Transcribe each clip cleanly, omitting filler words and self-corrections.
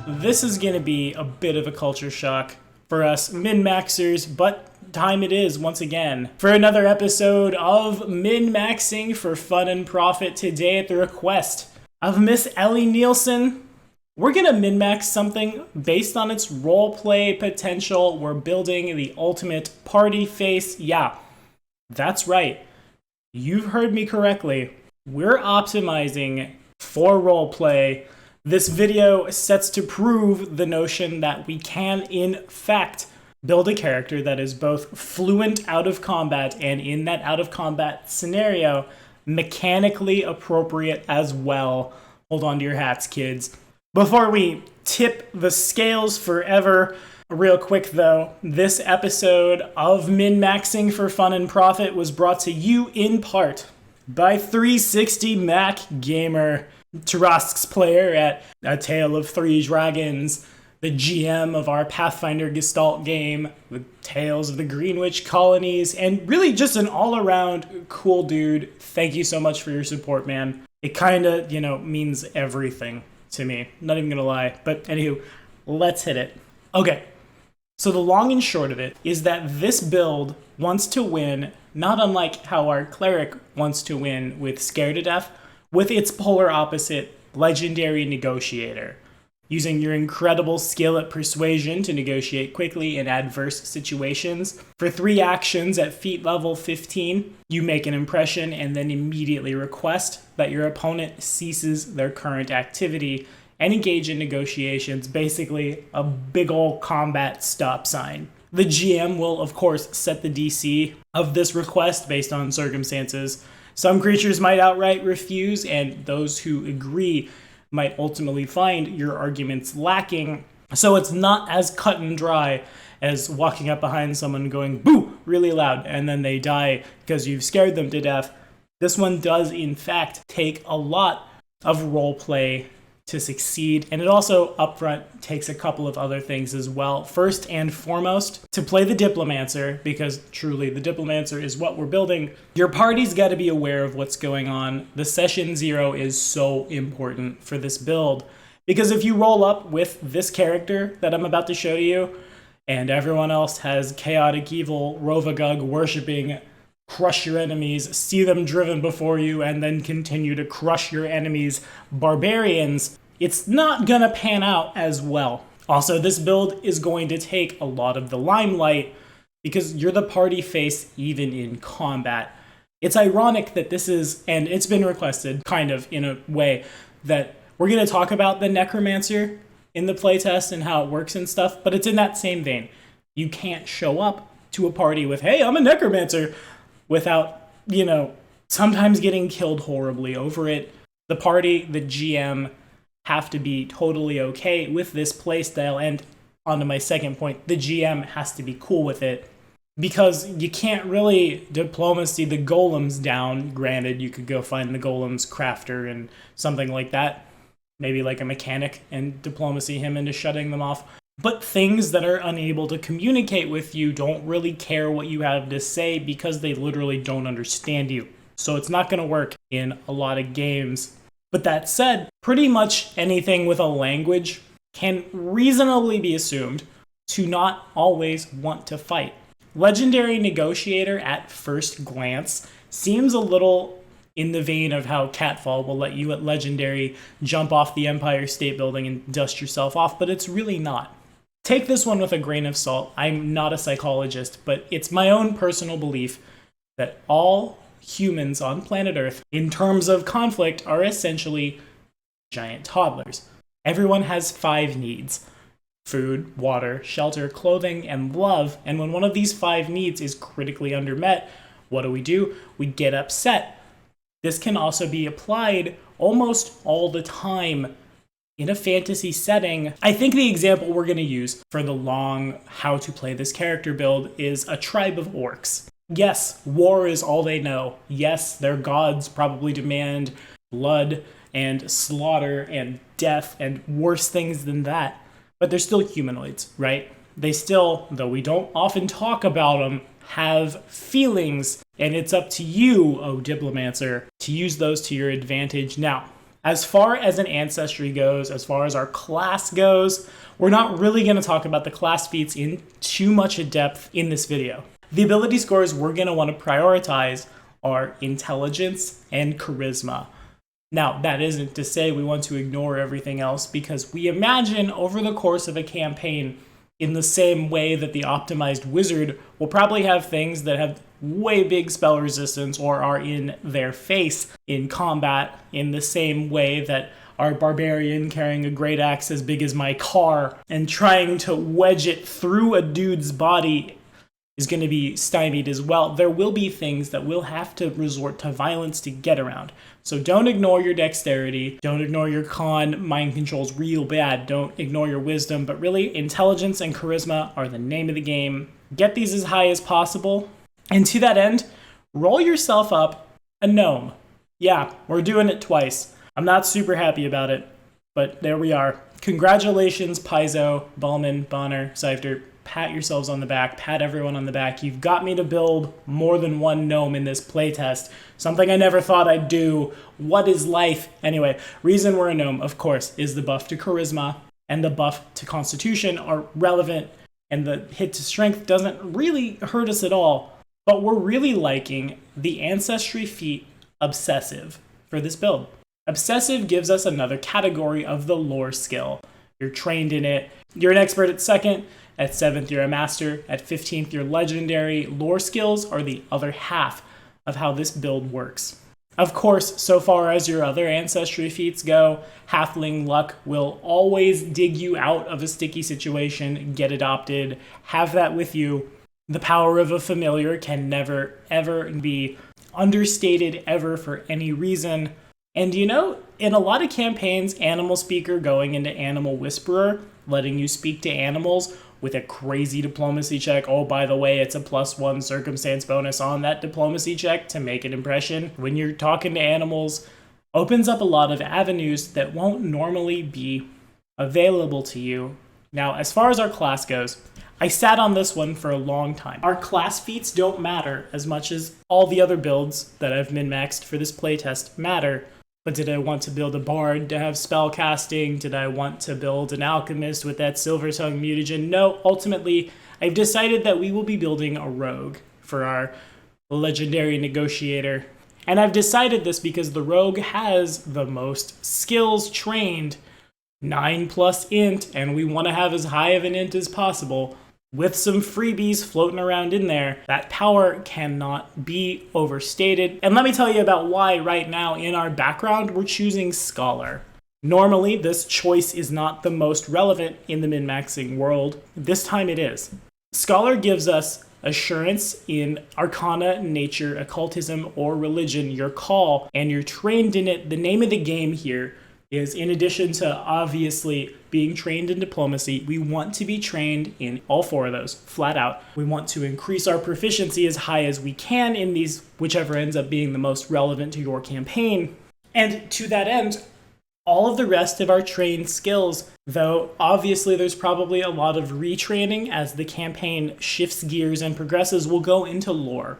This is going to be a bit of a culture shock for us min-maxers, but time it is once again for another episode of Min-Maxing for Fun and Profit. Today at the request of Miss Ellie Nielsen, we're going to min-max something based on its roleplay potential. We're building the ultimate party face. Yeah, that's right. You've heard me correctly. We're optimizing for roleplay. This video sets to prove the notion that we can, in fact, build a character that is both fluent out of combat and in that out of combat scenario, mechanically appropriate as well. Hold on to your hats, kids. Before we tip the scales forever, real quick though, this episode of Min-Maxing for Fun and Profit was brought to you in part by 360 Mac Gamer, Tarask's player at A Tale of Three Dragons, the GM of our Pathfinder Gestalt game, with Tales of the Greenwich Colonies, and really just an all-around cool dude. Thank you so much for your support, man. It kinda, means everything to me. Not even gonna lie. But anywho, let's hit it. Okay, so the long and short of it is that this build wants to win, not unlike how our cleric wants to win with Scare to Death, with its polar opposite, Legendary Negotiator. Using your incredible skill at persuasion to negotiate quickly in adverse situations. For 3 actions at feat level 15, you make an impression and then immediately request that your opponent ceases their current activity and engage in negotiations, basically a big ol' combat stop sign. The GM will, of course, set the DC of this request based on circumstances. Some creatures might outright refuse, and those who agree might ultimately find your arguments lacking. So it's not as cut and dry as walking up behind someone going boo really loud and then they die because you've scared them to death. This one does in fact take a lot of roleplay to succeed, and it also upfront takes a couple of other things as well. First and foremost, to play the Diplomancer, because truly the Diplomancer is what we're building, your party's got to be aware of what's going on. The session 0 is so important for this build, because if you roll up with this character that I'm about to show you, and everyone else has chaotic evil Rovagug worshipping crush your enemies, see them driven before you, and then continue to crush your enemies' barbarians, it's not gonna pan out as well. Also, this build is going to take a lot of the limelight because you're the party face even in combat. It's ironic that this is, and it's been requested, kind of in a way, that we're gonna talk about the Necromancer in the playtest and how it works and stuff, but it's in that same vein. You can't show up to a party with, hey, I'm a Necromancer, without, sometimes getting killed horribly over it. The party, the GM, have to be totally okay with this playstyle, and onto my second point, the GM has to be cool with it, because you can't really diplomacy the golems down. Granted, you could go find the golems crafter and something like that, maybe like a mechanic, and diplomacy him into shutting them off. But things that are unable to communicate with you don't really care what you have to say because they literally don't understand you. So it's not going to work in a lot of games. But that said, pretty much anything with a language can reasonably be assumed to not always want to fight. Legendary Negotiator at first glance seems a little in the vein of how Catfall will let you at Legendary jump off the Empire State Building and dust yourself off, but it's really not. Take this one with a grain of salt. I'm not a psychologist, but it's my own personal belief that all humans on planet Earth, in terms of conflict, are essentially giant toddlers. Everyone has 5 needs: food, water, shelter, clothing, and love. And when one of these 5 needs is critically undermet, what do? We get upset. This can also be applied almost all the time in a fantasy setting. I think the example we're going to use for the long how to play this character build is a tribe of orcs. Yes, war is all they know. Yes, their gods probably demand blood and slaughter and death and worse things than that. But they're still humanoids, right? They still, though we don't often talk about them, have feelings, and it's up to you, oh Diplomancer, to use those to your advantage. Now, As far as an ancestry goes, as far as our class goes, we're not really going to talk about the class feats in too much depth in this video. The ability scores we're going to want to prioritize are intelligence and charisma. Now, that isn't to say we want to ignore everything else, because we imagine over the course of a campaign, in the same way that the optimized wizard will probably have things that have way big spell resistance or are in their face in combat, in the same way that our barbarian carrying a great axe as big as my car and trying to wedge it through a dude's body is going to be stymied as well. There will be things that we'll have to resort to violence to get around. So don't ignore your dexterity, don't ignore your con, mind control's real bad, don't ignore your wisdom, but really intelligence and charisma are the name of the game. Get these as high as possible, and to that end, roll yourself up a gnome. Yeah, we're doing it twice. I'm not super happy about it, but there we are. Congratulations, Paizo, Ballman, Bonner, Seifter. Pat yourselves on the back, pat everyone on the back. You've got me to build more than one gnome in this playtest. Something I never thought I'd do. What is life? Anyway, reason we're a gnome, of course, is the buff to charisma and the buff to constitution are relevant, and the hit to strength doesn't really hurt us at all. But we're really liking the ancestry feat obsessive for this build. Obsessive gives us another category of the lore skill. You're trained in it. You're an expert at 2nd. At 7th, you're a master. At 15th, you're legendary. Lore skills are the other half of how this build works. Of course, so far as your other ancestry feats go, Halfling Luck will always dig you out of a sticky situation, get adopted, have that with you. The power of a familiar can never, ever be understated ever for any reason. And you know, in a lot of campaigns, Animal Speaker going into Animal Whisperer, letting you speak to animals with a crazy diplomacy check. Oh, by the way, it's a +1 circumstance bonus on that diplomacy check to make an impression when you're talking to animals, opens up a lot of avenues that won't normally be available to you. Now, as far as our class goes, I sat on this one for a long time. Our class feats don't matter as much as all the other builds that I've min-maxed for this playtest matter. But did I want to build a bard to have spell casting? Did I want to build an alchemist with that silver tongue mutagen? No, ultimately, I've decided that we will be building a rogue for our legendary negotiator. And I've decided this because the rogue has the most skills trained, 9+ int, and we want to have as high of an int as possible. With some freebies floating around in there, that power cannot be overstated. And let me tell you about why right now in our background we're choosing Scholar. Normally, this choice is not the most relevant in the min-maxing world. This time it is. Scholar gives us assurance in Arcana, Nature, Occultism, or Religion, your call, and you're trained in it. The name of the game here is, in addition to obviously being trained in diplomacy, we want to be trained in all 4 of those, flat out. We want to increase our proficiency as high as we can in these, whichever ends up being the most relevant to your campaign. And to that end, all of the rest of our trained skills, though obviously there's probably a lot of retraining as the campaign shifts gears and progresses, will go into lore.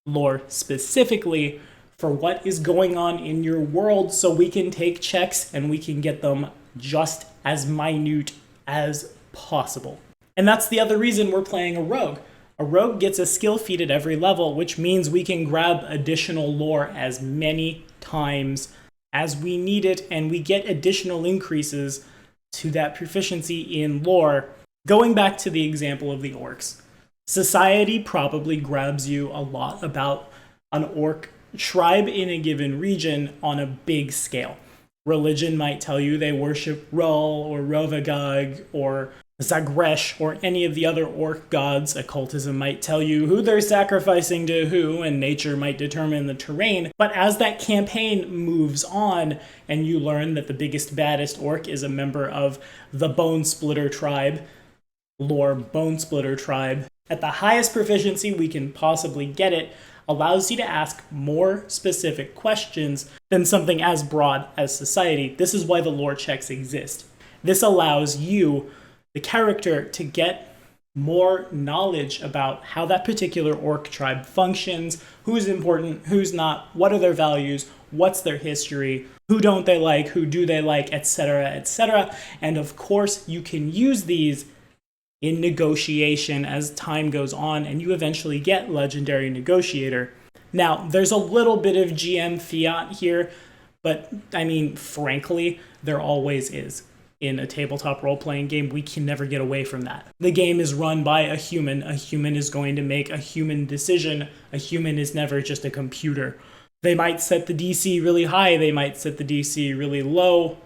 Lore specifically for what is going on in your world, so we can take checks and we can get them just as minute as possible. And that's the other reason we're playing a rogue. A rogue gets a skill feat at every level, which means we can grab additional lore as many times as we need it, and we get additional increases to that proficiency in lore. Going back to the example of the orcs, society probably grabs you a lot about an orc tribe in a given region on a big scale. Religion might tell you they worship Rull or Rovagog or Zagresh or any of the other orc gods. Occultism might tell you who they're sacrificing to who, and nature might determine the terrain. But as that campaign moves on and you learn that the biggest, baddest orc is a member of the Bone Splitter tribe, lore Bone Splitter tribe, at the highest proficiency we can possibly get it, allows you to ask more specific questions than something as broad as society. This is why the lore checks exist. This allows you, the character, to get more knowledge about how that particular orc tribe functions, who's important, who's not, what are their values, what's their history, who don't they like, who do they like, etc., etc. And of course, you can use these in negotiation as time goes on, and you eventually get Legendary Negotiator. Now, there's a little bit of GM fiat here, but I mean, frankly, there always is. In a tabletop role-playing game, we can never get away from that. The game is run by a human. A human is going to make a human decision. A human is never just a computer. They might set the DC really high. They might set the DC really low.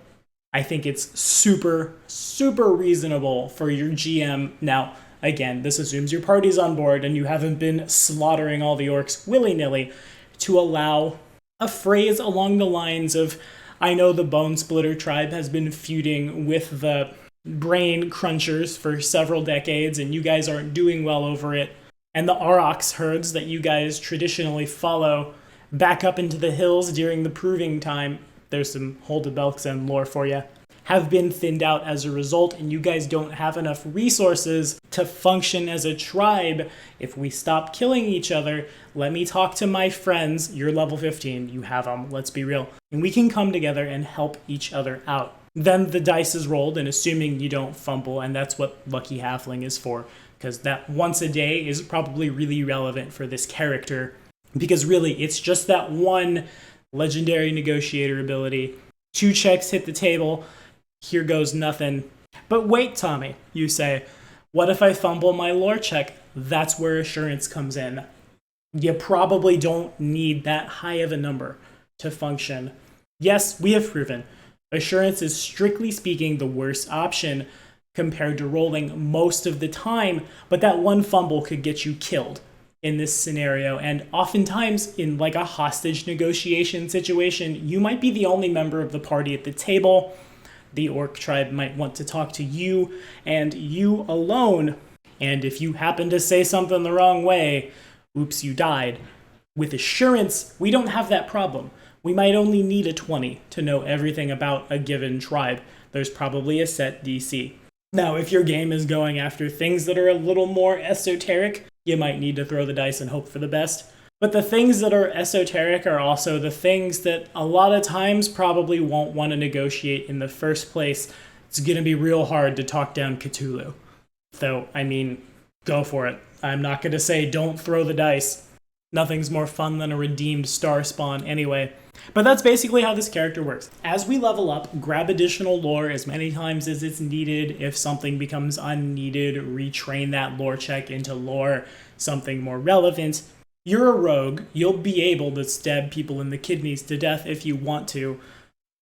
I think it's super, super reasonable for your GM. Now, again, this assumes your party's on board and you haven't been slaughtering all the orcs willy-nilly, to allow a phrase along the lines of, I know the Bone Splitter tribe has been feuding with the Brain Crunchers for several decades, and you guys aren't doing well over it. And the Aurochs herds that you guys traditionally follow back up into the hills during the proving time, there's some Hold of Belkzen lore for you, have been thinned out as a result, and you guys don't have enough resources to function as a tribe. If we stop killing each other, let me talk to my friends. You're level 15, you have them, let's be real. And we can come together and help each other out. Then the dice is rolled, and assuming you don't fumble, and that's what Lucky Halfling is for, because that once a day is probably really relevant for this character, because really it's just that one Legendary Negotiator ability. 2 checks hit the table, here goes nothing. But wait, Tommy, you say, what if I fumble my lore check? That's where assurance comes in. You probably don't need that high of a number to function. Yes, we have proven assurance is strictly speaking the worst option compared to rolling most of the time, but that one fumble could get you killed in this scenario. And oftentimes in like a hostage negotiation situation, you might be the only member of the party at the table. The orc tribe might want to talk to you and you alone. And if you happen to say something the wrong way, oops, you died. With assurance, we don't have that problem. We might only need a 20 to know everything about a given tribe. There's probably a set DC. Now, if your game is going after things that are a little more esoteric, you might need to throw the dice and hope for the best. But the things that are esoteric are also the things that a lot of times probably won't want to negotiate in the first place. It's going to be real hard to talk down Cthulhu. So, I mean, go for it. I'm not going to say don't throw the dice. Nothing's more fun than a redeemed star spawn anyway. But that's basically how this character works. As we level up, grab additional lore as many times as it's needed. If something becomes unneeded, retrain that lore check into lore, something more relevant. You're a rogue. You'll be able to stab people in the kidneys to death if you want to.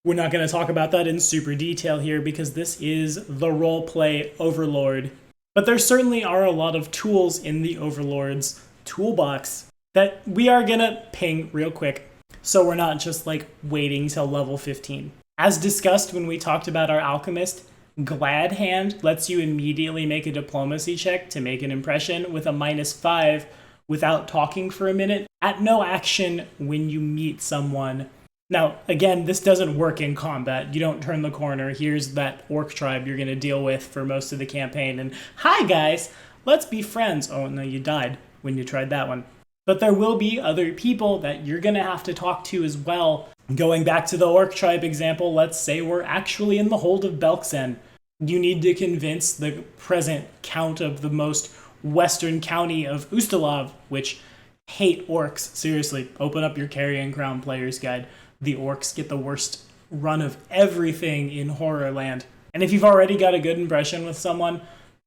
We're not going to talk about that in super detail here because this is the roleplay Overlord. But there certainly are a lot of tools in the Overlord's toolbox that we are going to ping real quick, so we're not just like waiting till level 15. As discussed when we talked about our alchemist, Glad Hand lets you immediately make a diplomacy check to make an impression with a -5 without talking for a minute at no action when you meet someone. Now, again, this doesn't work in combat. You don't turn the corner. Here's that orc tribe you're going to deal with for most of the campaign, and hi guys, let's be friends. Oh no, you died when you tried that one. But there will be other people that you're going to have to talk to as well. Going back to the orc tribe example, let's say we're actually in the hold of Belkzen. You need to convince the present count of the most western county of Ustalav, which hate orcs. Seriously, open up your Carrion Crown Player's Guide. The orcs get the worst run of everything in Horrorland. And if you've already got a good impression with someone,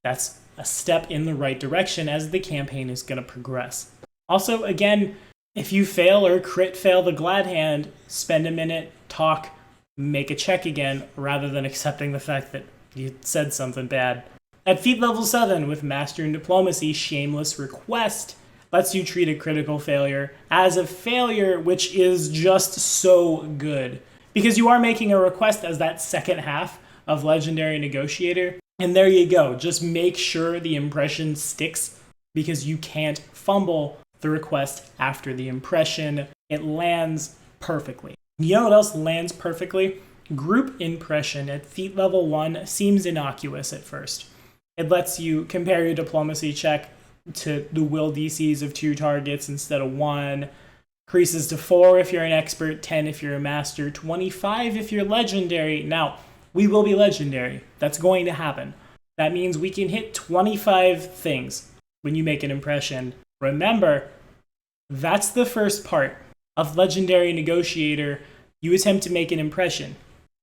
that's a step in the right direction as the campaign is going to progress. Also, again, if you fail or crit fail the Glad Hand, spend a minute, talk, make a check again, rather than accepting the fact that you said something bad. At feat level 7, with Master in Diplomacy, Shameless Request lets you treat a critical failure as a failure, which is just so good. Because you are making a request as that second half of Legendary Negotiator, and there you go. Just make sure the impression sticks, because you can't fumble the request after the impression. It lands perfectly. You know what else lands perfectly? Group Impression at feat level 1 seems innocuous at first. It lets you compare your diplomacy check to the will DCs of 2 targets instead of 1, Increases to 4 if you're an expert, 10 if you're a master, 25 if you're legendary. Now, we will be legendary. That's going to happen. That means we can hit 25 things when you make an impression. Remember, that's the first part of Legendary Negotiator. You attempt to make an impression.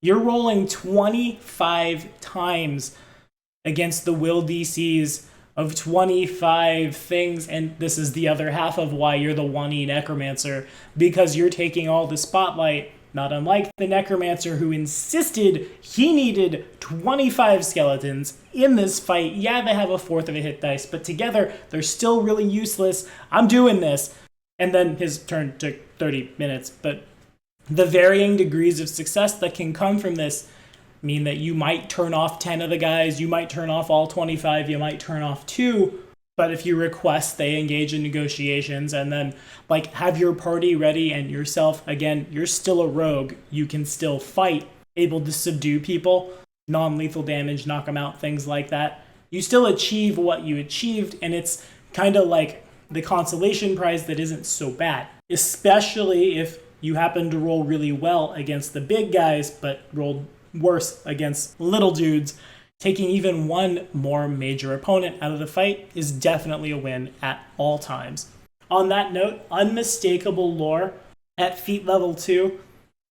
You're rolling 25 times against the will DCs of 25 things, and this is the other half of why you're the 1E Necromancer, because you're taking all the spotlight, not unlike the Necromancer who insisted he needed 25 skeletons in this fight. Yeah, they have a fourth of a hit dice, but together they're still really useless. I'm doing this. And then his turn took 30 minutes, but the varying degrees of success that can come from this mean that you might turn off 10 of the guys, you might turn off all 25, you might turn off 2, but if you request, they engage in negotiations and then have your party ready and yourself, again, you're still a rogue, you can still fight, able to subdue people, non-lethal damage, knock them out, things like that. You still achieve what you achieved, and it's kind of like the consolation prize that isn't so bad, especially if you happen to roll really well against the big guys, but rolled worse against little dudes. Taking even one more major opponent out of the fight is definitely a win at all times. On that note, Unmistakable Lore at feat level 2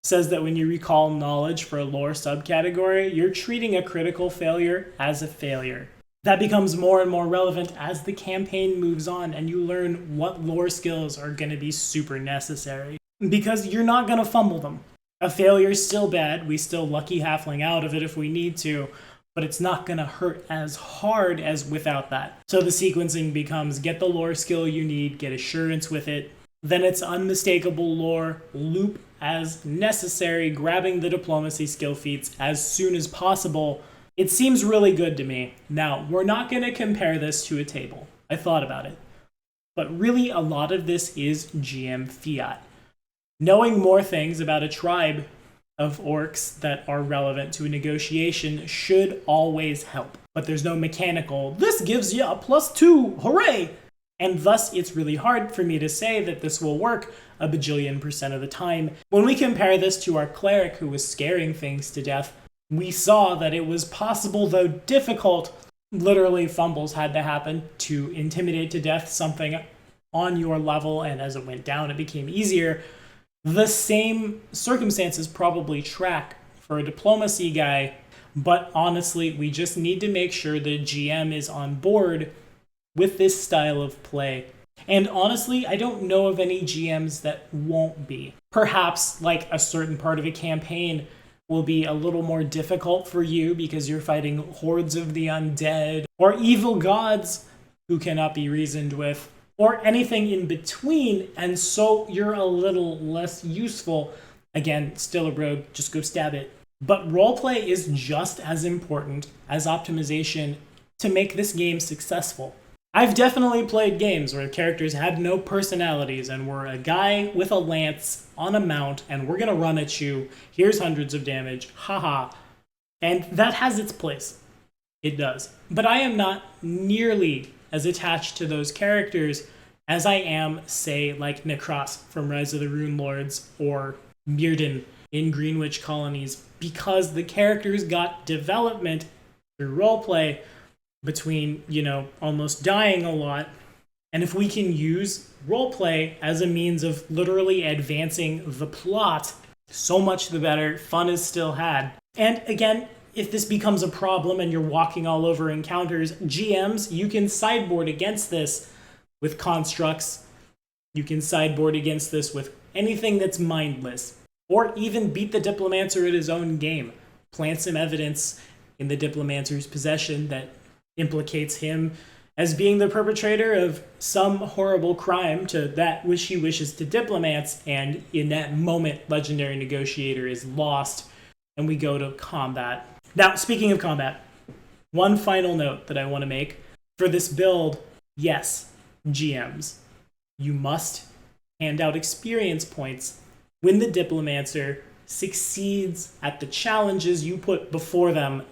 says that when you recall knowledge for a lore subcategory, you're treating a critical failure as a failure. That becomes more and more relevant as the campaign moves on and you learn what lore skills are going to be super necessary, because you're not going to fumble them. A failure is still bad. We still lucky halfling out of it if we need to, but it's not going to hurt as hard as without that. So the sequencing becomes get the lore skill you need, get assurance with it, then it's unmistakable lore, loop as necessary, grabbing the diplomacy skill feats as soon as possible. It seems really good to me. Now, we're not going to compare this to a table. I thought about it. But really, a lot of this is GM fiat. Knowing more things about a tribe of orcs that are relevant to a negotiation should always help. But there's no mechanical, this gives you a +2, hooray! And thus, it's really hard for me to say that this will work a bajillion % of the time. When we compare this to our cleric who was scaring things to death, we saw that it was possible, though difficult, literally fumbles had to happen to intimidate to death something on your level, and as it went down, it became easier. The same circumstances probably track for a diplomacy guy, but honestly, we just need to make sure the GM is on board with this style of play. And honestly, I don't know of any GMs that won't be. Perhaps a certain part of a campaign will be a little more difficult for you because you're fighting hordes of the undead or evil gods who cannot be reasoned with, or anything in between, and so you're a little less useful. Again, still a rogue, just go stab it. But roleplay is just as important as optimization to make this game successful. I've definitely played games where characters had no personalities and were a guy with a lance on a mount and we're gonna run at you, here's hundreds of damage, haha. And that has its place. It does. But I am not nearly as attached to those characters as I am, say, like Necros from Rise of the Runelords or Mirrodin in Greenwich Colonies, because the characters got development through roleplay between, almost dying a lot. And if we can use roleplay as a means of literally advancing the plot, so much the better. Fun is still had. And again, if this becomes a problem and you're walking all over encounters, GMs, you can sideboard against this with constructs. You can sideboard against this with anything that's mindless. Or even beat the Diplomancer at his own game. Plant some evidence in the Diplomancer's possession that implicates him as being the perpetrator of some horrible crime to that which he wishes to diplomats, and in that moment, Legendary Negotiator is lost, and we go to combat. Now, speaking of combat, one final note that I want to make. For this build, yes, GMs, you must hand out experience points when the Diplomancer succeeds at the challenges you put before them,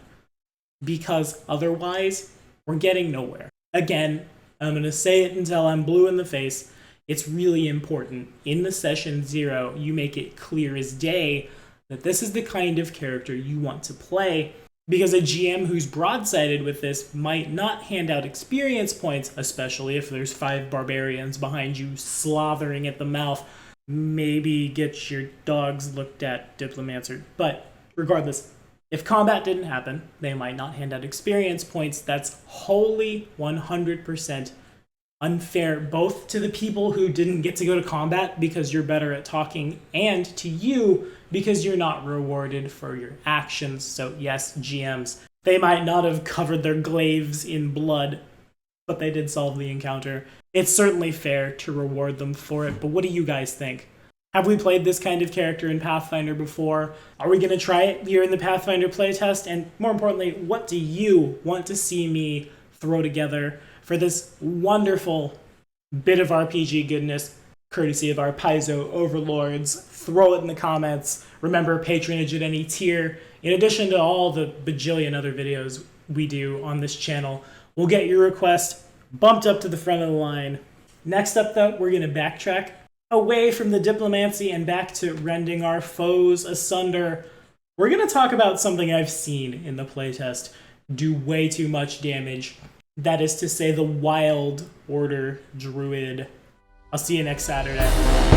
because otherwise, we're getting nowhere. Again, I'm going to say it until I'm blue in the face. it's really important in the session 0 you make it clear as day that this is the kind of character you want to play, because a GM who's broadsided with this might not hand out experience points, especially if there's 5 barbarians behind you slothering at the mouth. Maybe get your dogs looked at, Diplomancer. But regardless, if combat didn't happen, they might not hand out experience points. That's wholly 100% unfair, both to the people who didn't get to go to combat because you're better at talking, and to you because you're not rewarded for your actions. So yes, GMs, they might not have covered their glaives in blood, but they did solve the encounter. It's certainly fair to reward them for it, but what do you guys think? Have we played this kind of character in Pathfinder before? Are we going to try it here in the Pathfinder playtest? And more importantly, what do you want to see me throw together for this wonderful bit of RPG goodness, courtesy of our Paizo overlords? Throw it in the comments. Remember, patronage at any tier, in addition to all the bajillion other videos we do on this channel, will get your request bumped up to the front of the line. Next up, though, we're going to backtrack away from the Diplomancy and back to rending our foes asunder. We're going to talk about something I've seen in the playtest do way too much damage. That is to say, the Wild Order Druid. I'll see you next Saturday.